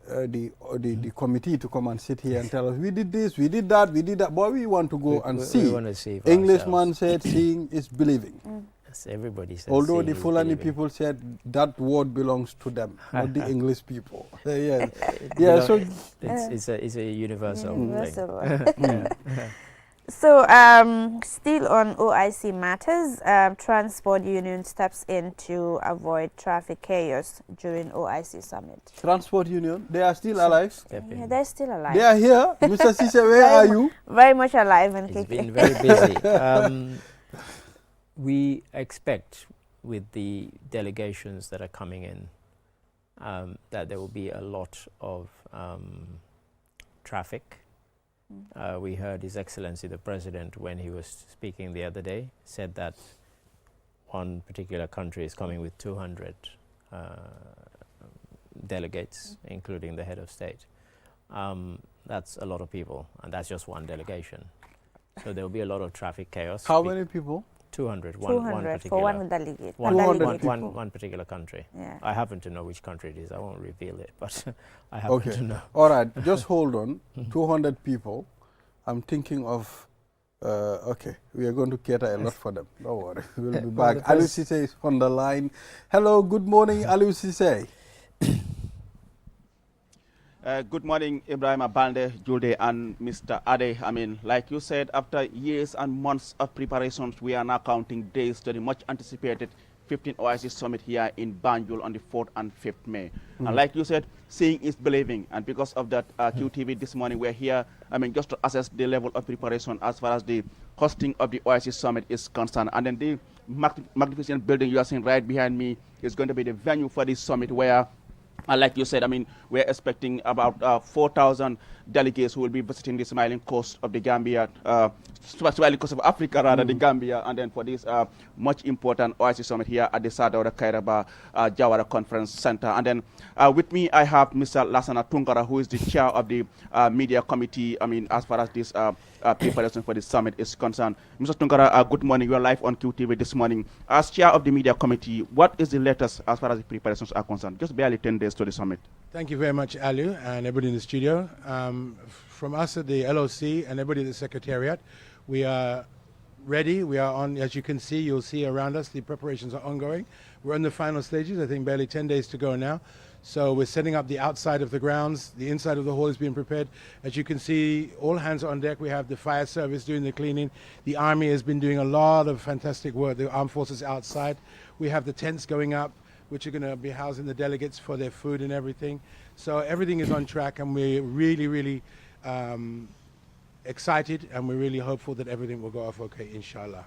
committee to come and sit here and tell us, we did this, we did that, but we want to go and see. We want to see for Englishman ourselves. said, seeing is believing. Yes, everybody says. Although the seeing is Fulani believing. people said that word belongs to them, not the English people. It's a universal thing. Universal. So, still on OIC matters, Transport Union steps in to avoid traffic chaos during OIC Summit. Transport Union, they are still alive. Yeah, they're still alive. They are here. Mr. Sise, where are you? Very much alive and It's kicking. been very busy. We expect with the delegations that are coming in that there will be a lot of traffic. We heard His Excellency the President, when he was speaking the other day, said that one particular country is coming with 200 delegates, including the head of state. That's a lot of people, and that's just one delegation. So there will be a lot of traffic chaos. How many people? 200. 200 for one delegate. One particular country. Yeah. I happen to know which country it is. I won't reveal it, but I happen to know. All right, just hold on. 200 people. I'm thinking of, okay, we are going to cater a lot for them. Don't worry, we'll be back. Aliou Cissé is on the line. Hello, good morning, Aliou Cissé. Good morning, Ibrahim Balde, Julde, and Mr. Ade. I mean, like you said, after years and months of preparations, we are now counting days to the much anticipated 15th OIC Summit here in Banjul on the 4th and 5th May. And like you said, seeing is believing. And because of that, QTV this morning, we're here, I mean, just to assess the level of preparation as far as the hosting of the OIC Summit is concerned. And then the magnificent building you are seeing right behind me is going to be the venue for this summit, where like you said, I mean, we're expecting about 4,000 delegates who will be visiting the smiling coast of the Gambia, smiling coast of Africa, rather, the Gambia, and then for this much important OIC Summit here at the Sadauda Kairaba Jawara Conference Center. And then with me, I have Mr. Lassana Tungara, who is the chair of the media committee, I mean, as far as this preparation for the summit is concerned. Mr. Tungara, good morning. You are live on QTV this morning. As chair of the media committee, what is the latest as far as the preparations are concerned? Just barely 10 days to the summit. Thank you very much, Aliou, and everybody in the studio. From us at the LOC and everybody at the Secretariat, we are ready. We are on, as you can see, you'll see around us, the preparations are ongoing. We're in the final stages, I think barely 10 days to go now. So we're setting up the outside of the grounds. The inside of the hall is being prepared. As you can see, all hands are on deck. We have the fire service doing the cleaning. The army has been doing a lot of fantastic work. The armed forces outside. We have the tents going up, which are going to be housing the delegates for their food and everything. So everything is on track, and we're really, really excited, and we're really hopeful that everything will go off okay, inshallah.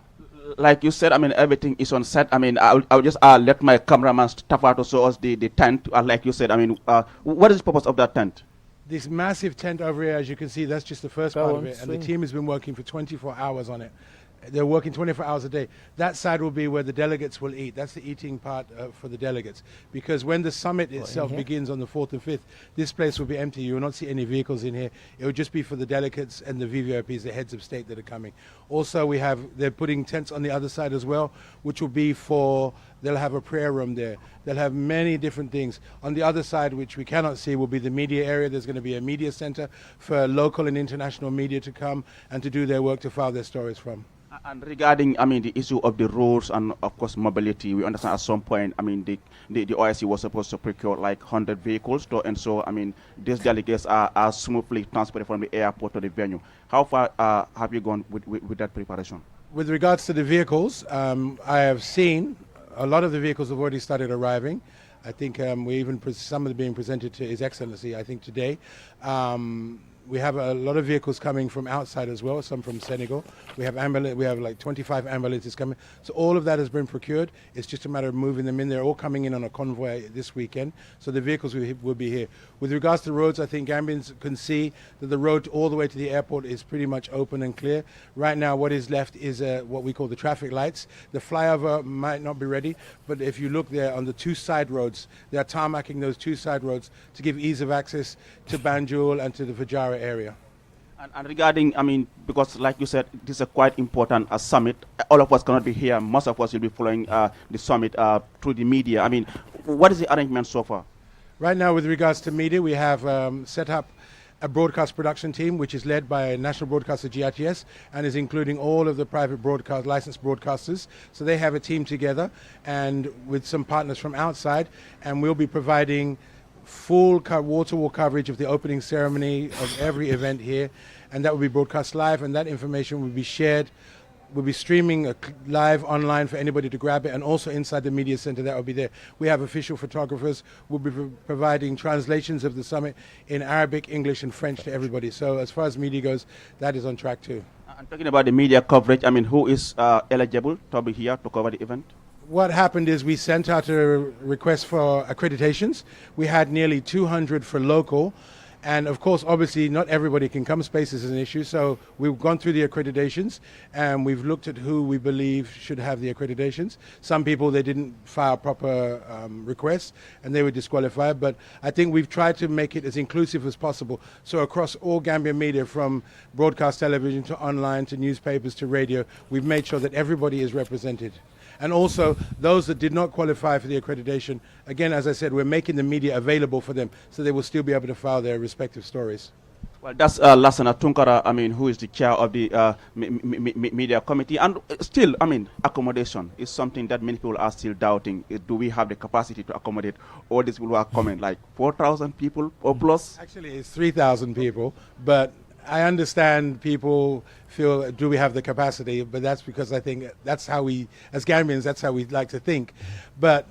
Like you said, I mean, everything is on set. I mean, I'll just let my cameraman Tafato show us the tent. Like you said, I mean, what is the purpose of that tent? This massive tent over here, as you can see, that's just the first part of it, and the team has been working for 24 hours on it. They're working 24 hours a day. That side will be where the delegates will eat. That's the eating part for the delegates. Because when the summit itself begins on the 4th and 5th, this place will be empty. You will not see any vehicles in here. It will just be for the delegates and the VVIPs, the heads of state that are coming. Also, they're putting tents on the other side as well, which will be they'll have a prayer room there. They'll have many different things. On the other side, which we cannot see, will be the media area. There's going to be a media center for local and international media to come and to do their work, to file their stories from. And regarding, I mean, the issue of the roads and, of course, mobility, we understand at some point, I mean, the OIC was supposed to procure like 100 vehicles to ensure, I mean, these delegates are smoothly transported from the airport to the venue. How far have you gone with that preparation? With regards to the vehicles, I have seen a lot of the vehicles have already started arriving. I think some of them being presented to His Excellency, I think today. We have a lot of vehicles coming from outside as well, some from Senegal. We have like 25 ambulances coming. So all of that has been procured. It's just a matter of moving them in. They're all coming in on a convoy this weekend. So the vehicles will be here. With regards to roads, I think Gambians can see that the road all the way to the airport is pretty much open and clear. Right now, what is left is what we call the traffic lights. The flyover might not be ready, but if you look there on the two side roads, they are tarmacking those two side roads to give ease of access to Banjul and to the Fajara area. And regarding, I mean, because like you said, this is a quite important summit. All of us cannot be here. Most of us will be following the summit through the media. I mean, what is the arrangement so far? Right now, with regards to media, we have set up a broadcast production team, which is led by national broadcaster GRTS and is including all of the private licensed broadcasters. So they have a team together and with some partners from outside, and we'll be providing full wall-to-wall coverage of the opening ceremony of every event here, and that will be broadcast live, and that information will be shared. We'll be streaming live online for anybody to grab it, and also inside the media center that will be there. We have official photographers. We'll be providing translations of the summit in Arabic, English, and French to everybody. So as far as media goes, that is on track too. And talking about the media coverage, I mean, who is eligible to be here to cover the event? What happened is we sent out a request for accreditations. We had nearly 200 for local. And of course, obviously, not everybody can come. Space is an issue. So we've gone through the accreditations and we've looked at who we believe should have the accreditations. Some people, they didn't file proper requests and they were disqualified. But I think we've tried to make it as inclusive as possible. So across all Gambian media, from broadcast television to online to newspapers to radio, we've made sure that everybody is represented. And also, those that did not qualify for the accreditation, again, as I said, we're making the media available for them so they will still be able to file their respective stories. Well, that's Lassana Tunkara, I mean, who is the chair of the media committee. And still, I mean, accommodation is something that many people are still doubting. Do we have the capacity to accommodate all these people who are coming, like 4,000 people or plus? Actually, it's 3,000 people, but I understand people feel, do we have the capacity? But that's because I think that's how we, as Gambians, that's how we like to think. But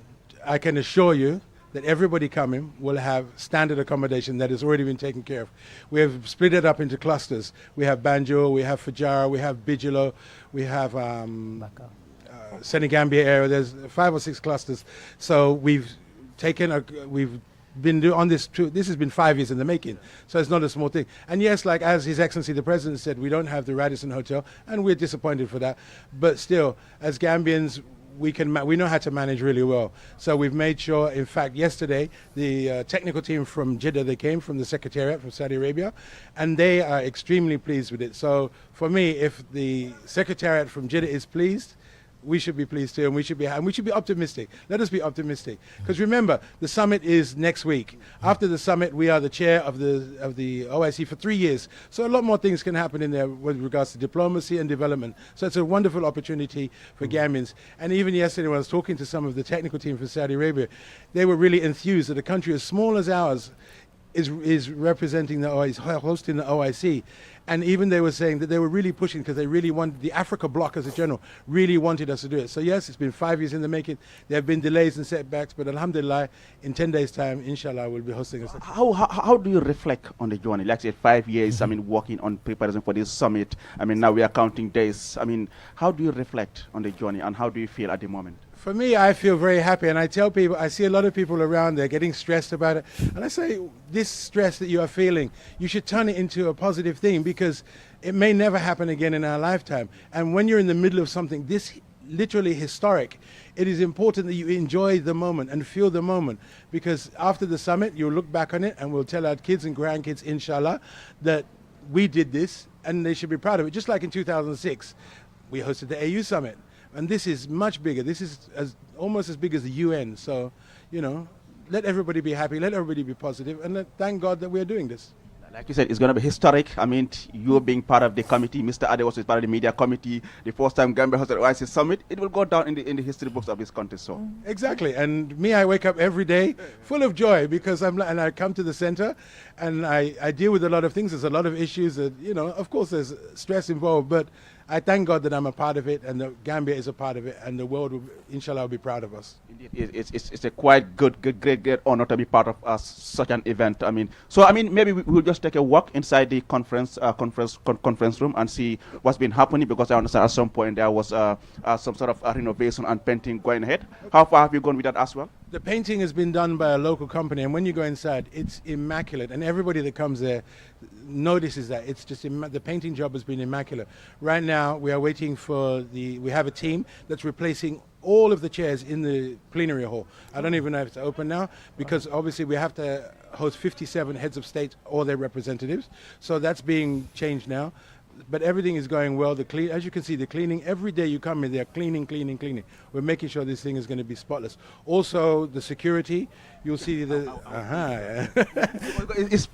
I can assure you that everybody coming will have standard accommodation that has already been taken care of. We have split it up into clusters. We have Banjul, we have Fajara, we have Bijilo, we have Senegambia area. There's 5 or 6 clusters. So we've taken, we've been on this has been 5 years in the making, so it's not a small thing. And yes, like as His Excellency the President said, we don't have the Radisson Hotel, and we're disappointed for that. But still, as Gambians, we know how to manage really well. So we've made sure. In fact, yesterday the technical team from Jeddah, they came from the Secretariat from Saudi Arabia, and they are extremely pleased with it. So for me, if the Secretariat from Jeddah is pleased, we should be pleased too, and we should be optimistic. Let us be optimistic, because remember, the summit is next week. After the summit, we are the chair of the OIC for 3 years. So a lot more things can happen in there with regards to diplomacy and development. So it's a wonderful opportunity for Gambians. And even yesterday, when I was talking to some of the technical team from Saudi Arabia, they were really enthused that a country as small as ours is representing the OIC, hosting the OIC. And even they were saying that they were really pushing, because they really wanted, the Africa bloc as a general really wanted us to do it. So yes, it's been 5 years in the making. There have been delays and setbacks, but alhamdulillah, in 10 days' time, inshallah, we'll be hosting us. How do you reflect on the journey? Like I said, 5 years, I mean, working on preparation for this summit. I mean, now we are counting days. I mean, how do you reflect on the journey, and how do you feel at the moment? For me, I feel very happy, and I tell people, I see a lot of people around there getting stressed about it, and I say, this stress that you are feeling, you should turn it into a positive thing, because it may never happen again in our lifetime. And when you're in the middle of something this literally historic, it is important that you enjoy the moment and feel the moment, because after the summit, you'll look back on it and we'll tell our kids and grandkids, inshallah, that we did this, and they should be proud of it. Just like in 2006, we hosted the AU Summit. And this is much bigger. This is almost as big as the UN. So, you know, let everybody be happy, let everybody be positive, and thank God that we are doing this. Like you said, it's going to be historic. I mean, you being part of the committee, Mr. Ade also is part of the media committee, the first time Gambia hosted the OIC Summit, it will go down in the history books of this country. So exactly. And me, I wake up every day full of joy, because and I come to the center and I deal with a lot of things. There's a lot of issues that, you know, of course there's stress involved, but I thank God that I'm a part of it, and the Gambia is a part of it, and the world will, inshallah, will be proud of us. Indeed, it's a quite great honor to be part of such an event. I mean, so I mean, maybe we'll just take a walk inside the conference room and see what's been happening, because I understand at some point there was some sort of renovation and painting going ahead. How far have you gone with that as well? The painting has been done by a local company, and when you go inside, it's immaculate, and everybody that comes there notices that. It's just the painting job has been immaculate. Right now, we are waiting for we have a team that's replacing all of the chairs in the plenary hall. I don't even know if it's open now, because obviously we have to host 57 heads of state or their representatives. So that's being changed now. But everything is going well. As you can see, the cleaning, every day you come in, they're cleaning. We're making sure this thing is going to be spotless. Also, the security, you'll see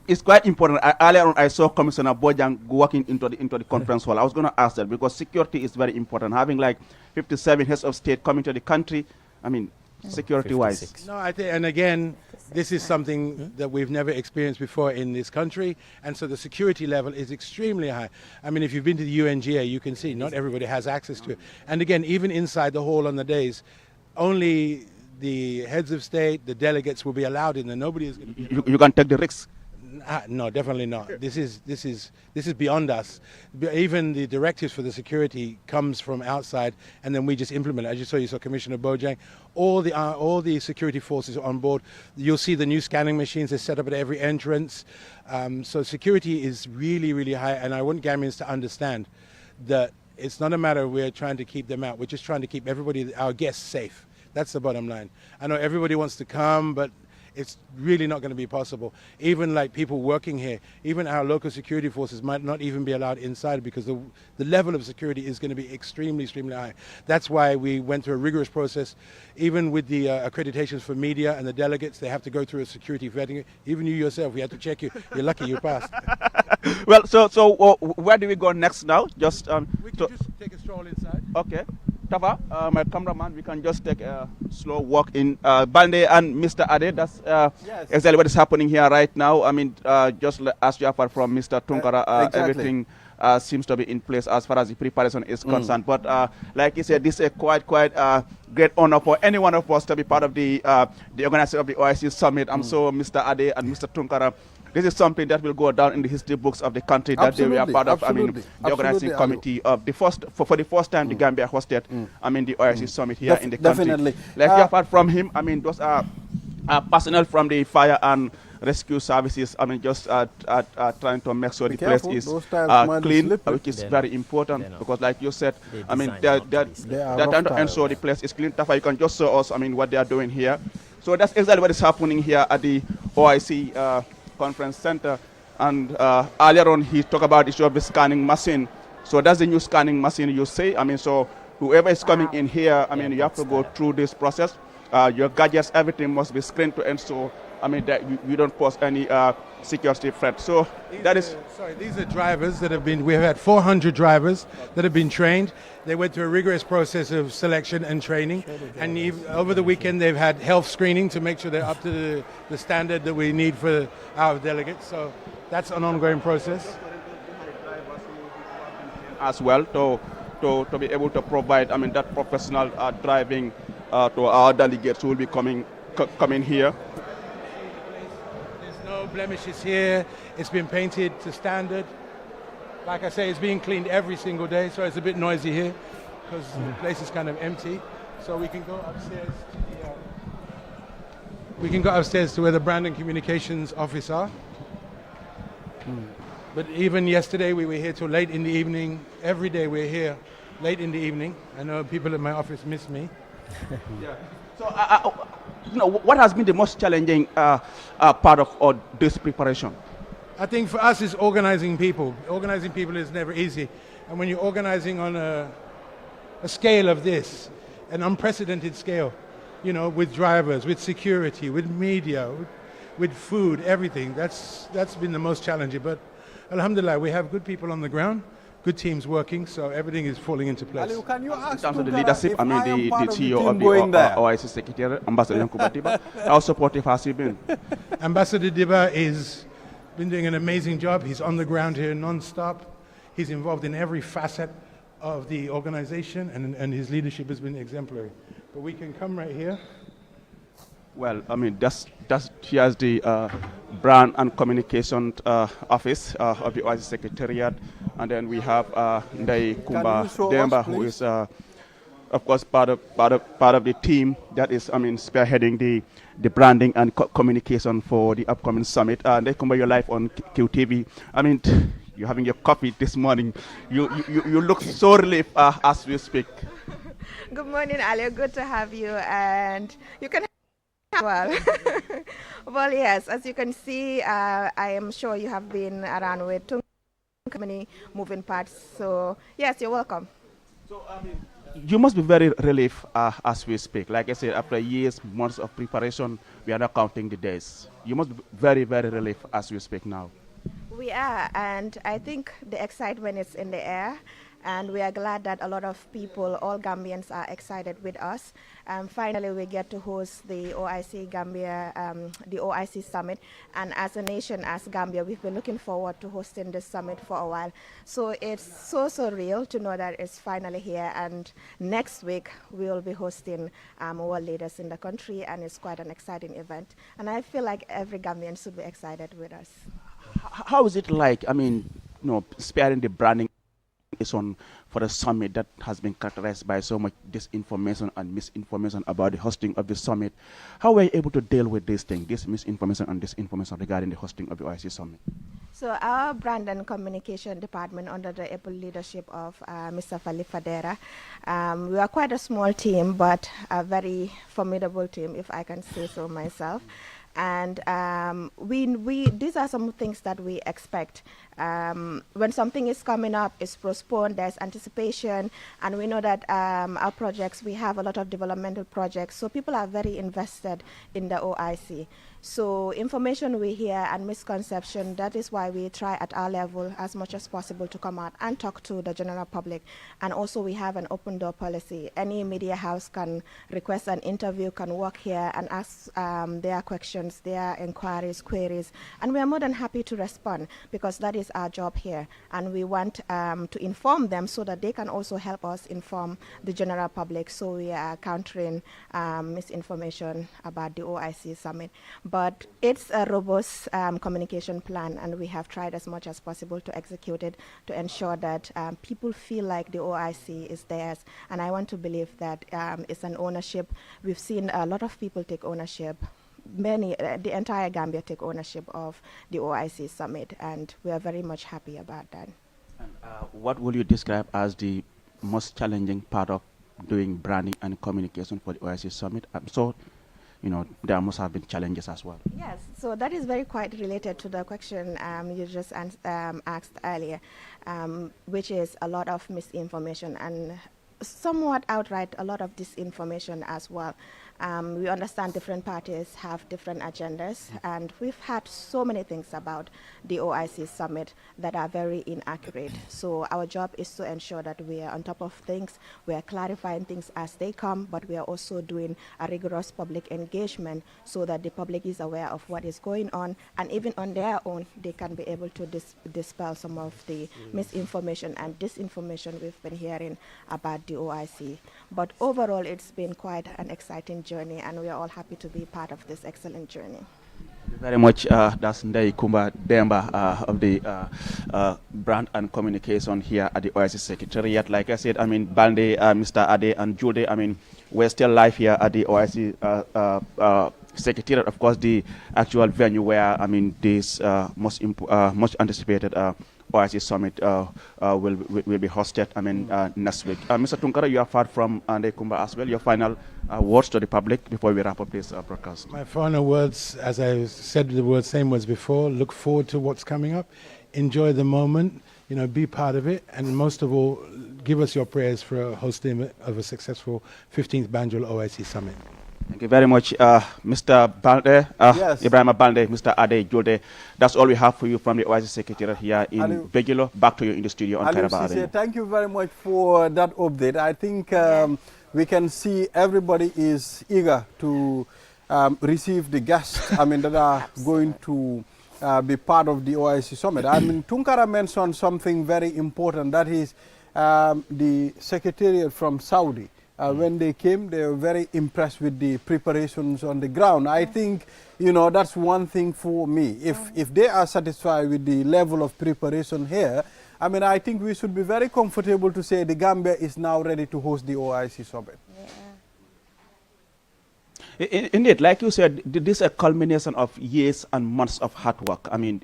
it's quite important. Earlier on, I saw Commissioner Bojang walking into the conference hall. I was going to ask that, because security is very important. Having like 57 heads of state coming to the country, I mean, security-wise? 56. No, I think, and again, this is something that we've never experienced before in this country, and so the security level is extremely high. I mean, if you've been to the UNGA, you can see not everybody has access to it. And again, even inside the hall on the days, only the heads of state, the delegates will be allowed in there. Nobody is going to be. You can take the risk. No, definitely not. This is beyond us. Even the directives for the security comes from outside, and then we just implement it. As you saw Commissioner Bojang. All the security forces are on board. You'll see the new scanning machines are set up at every entrance. So security is really, really high, and I want Gambians to understand that it's not a matter of we're trying to keep them out. We're just trying to keep everybody, our guests, safe. That's the bottom line. I know everybody wants to come, but it's really not going to be possible. Even like people working here, even our local security forces might not even be allowed inside because the level of security is going to be extremely, extremely high. That's why we went through a rigorous process. Even with the accreditations for media and the delegates, they have to go through a security vetting. Even you yourself, we had to check you. You're lucky you passed. Well, so where do we go next now? Just We can just take a stroll inside. Okay. Tafa, my cameraman, we can just take a slow walk in. Balde and Mr. Ade, that's exactly what is happening here right now. I mean, just as you heard from Mr. Tunkara, exactly. everything seems to be in place as far as the preparation is concerned. But like you said, this is a quite great honor for any one of us to be part of the organizer of the OIC Summit. I'm so Mr. Ade and Mr. Tunkara. This is something that will go down in the history books of the country that they were part of. I mean, the organizing committee of the first for the first time the Gambia hosted. I mean, the OIC Summit here in the country. Definitely. Like apart from him, I mean, those are personnel from the fire and rescue services. I mean, just trying to make sure the place is clean, which is very important because, like you said, I mean, they're trying to ensure the place is clean. Tafa, you can just show us, I mean, what they are doing here. So that's exactly what is happening here at the OIC Conference Center. And earlier on, he talked about the issue of the scanning machine. So that's the new scanning machine you say. I mean, so whoever is coming in here, I mean, you have to go through this process. Your gadgets, everything must be screened to ensure, I mean, that you don't pose any security threat. So these are drivers that have been, we've had 400 drivers that have been trained. They went through a rigorous process of selection and training. And over the weekend, they've had health screening to make sure they're up to the standard that we need for our delegates. So that's an ongoing process. As well to be able to provide, I mean, that professional driving to our delegates who will be coming here. There's no blemishes here. It's been painted to standard. Like I say, it's being cleaned every single day, so it's a bit noisy here because the place is kind of empty. So we can go upstairs to where the brand and communications office are. But even yesterday we were here till late in the evening. Every day we're here late in the evening. I know people at my office miss me. Yeah. So, what has been the most challenging part of this preparation? I think for us, it's organizing people. Organizing people is never easy. And when you're organizing on a scale of this, an unprecedented scale, you know, with drivers, with security, with media, with food, everything, that's been the most challenging. But alhamdulillah, we have good people on the ground, good teams working, so everything is falling into place. Aliu, can you ask in terms of the leadership, I mean, the CEO of the OIC Secretariat, Ambassador Yankuba Diba, how supportive has he been? Ambassador Diba is been doing an amazing job. He's on the ground here non-stop. He's involved in every facet of the organization, and his leadership has been exemplary. But we can come right here. Well, I mean, here's the brand and communication office of the OIC Secretariat, and then we have Ndai Kumba Demba, who is, of course, part of the team that is, I mean, spearheading the branding and communication for the upcoming summit. Ndai Kumba, you're live on QTV. I mean, you're having your coffee this morning. You look so relieved as we speak. Good morning, Ali. Good to have you, and you can. Well, well, yes, as you can see, I am sure you have been around with too many moving parts. So, yes, you're welcome. So, I mean, you must be very relieved as we speak. Like I said, after years, months of preparation, we are not counting the days. You must be very, very relieved as we speak now. We are, and I think the excitement is in the air. And we are glad that a lot of people, all Gambians, are excited with us. Finally, we get to host the OIC Gambia, the OIC Summit. And as a nation, as Gambia, we've been looking forward to hosting this summit for a while. So it's so surreal to know that it's finally here. And next week, we will be hosting world leaders in the country, and it's quite an exciting event. And I feel like every Gambian should be excited with us. How is it like, I mean, you know, sparing the branding is on for a summit that has been characterized by so much disinformation and misinformation about the hosting of the summit? How were you able to deal with this thing, this misinformation and disinformation regarding the hosting of the OIC Summit? So our brand and communication department, under the able leadership of Mr. Fali Fadera, we are quite a small team, but a very formidable team, if I can say so myself. And these are some things that we expect. When something is coming up, it's postponed, there's anticipation, and we know that our projects, we have a lot of developmental projects, so people are very invested in the OIC. So information we hear and misconception, that is why we try at our level as much as possible to come out and talk to the general public. And also we have an open door policy. Any media house can request an interview, can walk here and ask their questions, their inquiries, queries, and we are more than happy to respond, because that is our job here. And we want to inform them so that they can also help us inform the general public. So we are countering misinformation about the OIC Summit. But it's a robust communication plan, and we have tried as much as possible to execute it to ensure that people feel like the OIC is theirs. And I want to believe that it's an ownership. We've seen a lot of people take ownership. The entire Gambia take ownership of the OIC Summit, and we are very much happy about that. And, what would you describe as the most challenging part of doing branding and communication for the OIC Summit? So, you know, there must have been challenges as well. Yes, so that is very quite related to the question you just asked earlier, which is a lot of misinformation and somewhat outright a lot of disinformation as well. We understand different parties have different agendas, and we've had so many things about the OIC Summit that are very inaccurate. So our job is to ensure that we are on top of things, we are clarifying things as they come, but we are also doing a rigorous public engagement so that the public is aware of what is going on, and even on their own, they can be able to dispel some of the misinformation and disinformation we've been hearing about the OIC. But overall, it's been quite an exciting journey, and we are all happy to be part of this excellent journey. Thank you very much. That's Ndai Kumba Demba of the brand and communication here at the OIC Secretariat. Like I said, I mean, Balde, Mr. Ade, and Jude, I mean, we're still live here at the OIC Secretariat. Of course, the actual venue where, I mean, this much anticipated OIC Summit will be hosted, I mean, next week. Mr. Tunkara, you are far from Ndai Kumba as well. Your final words to the public before we wrap up this broadcast. My final words, as I said the same words before, look forward to what's coming up, enjoy the moment, you know, be part of it, and most of all, give us your prayers for a hosting of a successful 15th Banjul OIC Summit. Thank you very much, Mr. Balde, Yes. Ibrahim Balde, Mr. Ade Jode. That's all we have for you from the OIC Secretariat here in Begilo. Back to you in the studio on Kairaba Avenue. Thank you very much for that update. I think we can see everybody is eager to receive the guests, I mean, that are going to be part of the OIC Summit. I mean, Tunkara mentioned something very important, that is the Secretariat from Saudi. When they came, they were very impressed with the preparations on the ground. I think, you know, that's one thing for me. If they are satisfied with the level of preparation here, I mean, I think we should be very comfortable to say the Gambia is now ready to host the OIC Summit. Yeah. Indeed, like you said, this is a culmination of years and months of hard work. I mean,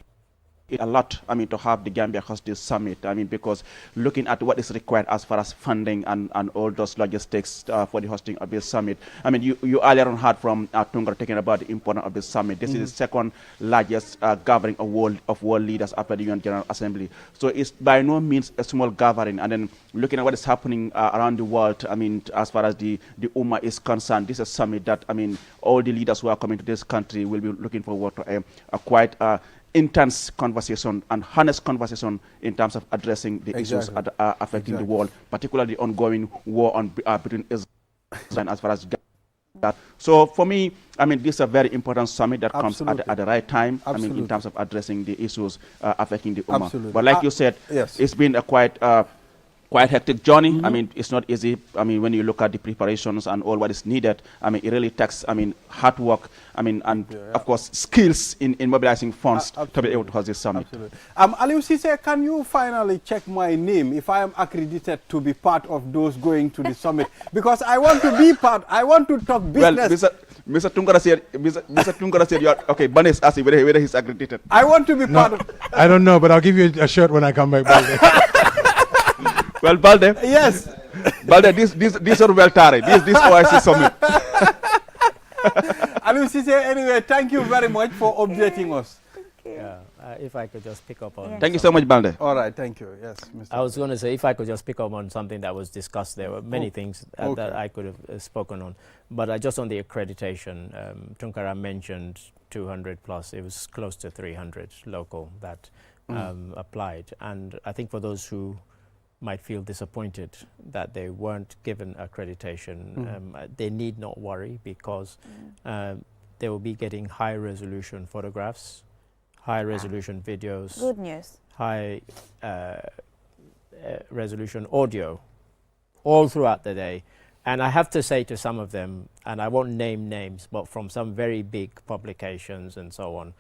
a lot, I mean, to have the Gambia host this summit. I mean, because looking at what is required as far as funding and all those logistics for the hosting of this summit. I mean, you earlier on heard from Tungar talking about the importance of this summit. This is the second largest gathering of world leaders after the UN General Assembly. So it's by no means a small gathering. And then looking at what is happening around the world, I mean, as far as the Ummah is concerned, this is a summit that, I mean, all the leaders who are coming to this country will be looking forward to a quite intense conversation and honest conversation in terms of addressing the issues that are affecting the world, particularly the ongoing war on between Israel and as far as that. So for me, I mean, this is a very important summit that comes at the right time. I mean, in terms of addressing the issues affecting the Ummah. But like you said, it's been a quite hectic journey. I mean, it's not easy. I mean, when you look at the preparations and all what is needed, I mean, it really takes, I mean, hard work, I mean, and of course, skills in mobilizing funds to be able to host this summit. Aliou Cissé, can you finally check my name if I am accredited to be part of those going to the summit? Because I want to be part, I want to talk business. Well, Mr. Tunkara said, okay, Banes asked whether he's accredited. I want to be part of... I don't know, but I'll give you a shirt when I come back, Balde. Well, Balde. Yes. Balde, these are well tarred. This OIC Summit. Aliou Cissé, anyway, thank you very much for updating us. Yeah, if I could just pick up on... Thank you so much, Balde. All right, thank you. Yes, Mr. I was going to say, if I could just pick up on something that was discussed, there were many things that I could have spoken on. But just on the accreditation, Tunkara mentioned 200 plus. It was close to 300 local that applied. And I think for those who might feel disappointed that they weren't given accreditation, they need not worry, because they will be getting high resolution photographs, high resolution videos. Good news. High resolution audio all throughout the day. And I have to say to some of them, and I won't name names, but from some very big publications and so on,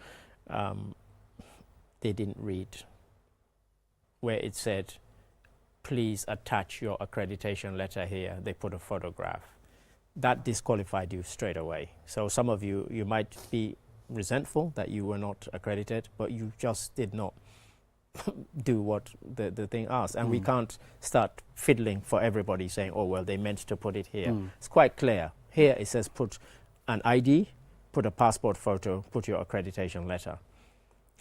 they didn't read where it said, please attach your accreditation letter here. They put a photograph. That disqualified you straight away. So some of you might be resentful that you were not accredited, but you just did not do what the thing asked. And we can't start fiddling for everybody saying, oh, well, they meant to put it here. It's quite clear. Here it says put an ID, put a passport photo, put your accreditation letter.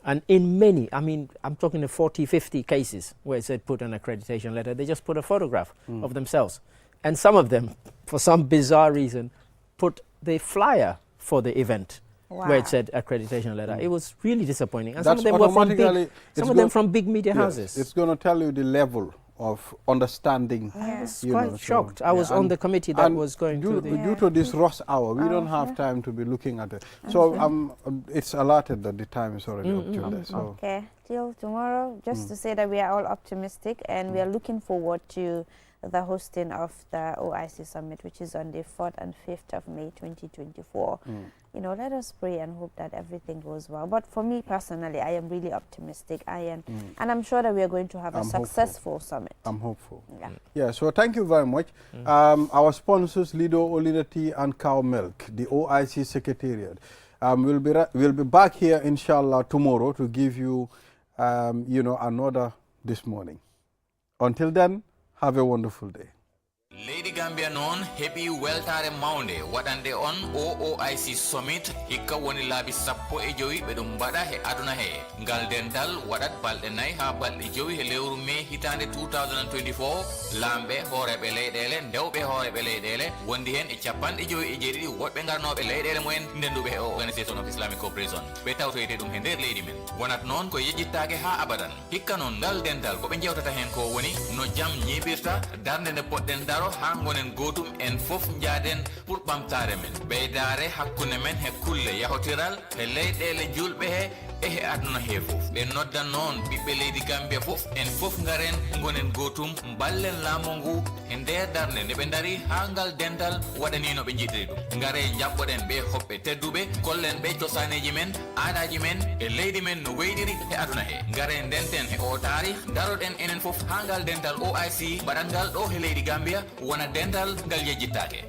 And in many, I mean, I'm talking of 40, 50 cases where it said put an accreditation letter, they just put a photograph of themselves. And some of them, for some bizarre reason, put the flyer for the event where it said accreditation letter. It was really disappointing. And some of them were from big media houses. It's going to tell you the level of understanding. I was quite shocked. I was on the committee that was going through the... Due to this rush hour, we don't have time to be looking at it. So it's allotted that the time is already up to that. So. Okay, till tomorrow, just to say that we are all optimistic and we are looking forward to the hosting of the OIC Summit, which is on the 4th and 5th of May 2024. You know, let us pray and hope that everything goes well. But for me personally, I am really optimistic. And I'm sure that we are going to have a successful summit. I'm hopeful. Yeah, so thank you very much. Our sponsors, Lido, Olida Tea and Cow Milk, the OIC Secretariat. We'll be back here, inshallah, tomorrow to give you, you know, another this morning. Until then, have a wonderful day. Lady Gambia non happy weltare maunde wadande on OIC Summit hikka woni laabi sappo e joyi be dum bada he aduna he ngal dental wadat balde nay ha balde joyi he lewru me hitande 2024 lambe horebe leydele ndewbe horebe leydele wondi hen e capande joyi e jeedi wodbe garnobe leydele moen ndendube o Organisation of Islamic Cooperation be tawtoyte dum he nder leydi men wonat non ko yejjittaake ha abadan hikka non ngal dental ko be jewtata hen ko woni no jam nyibirta darde ne podden daro hangonen gotum en fof jaaden pour bamtare men beydare hakkunde men he kulle yahotiral he leydele julbe he aduna he fof be noddan non bibbe leydi Gambia fof en fof ngaren gonen gotum ballen lamo ngu e nder darde ne be dari hangal dental wadani no be jidri dum ngare jabboden be hobbe teddube kollen be cosaneji men aadaji men e leydi men no weydiri e aduna he ngare denten he o taari daroden enen fof hangal dental OIC badangal do he leydi Gambia wona dental ngal yejjitaake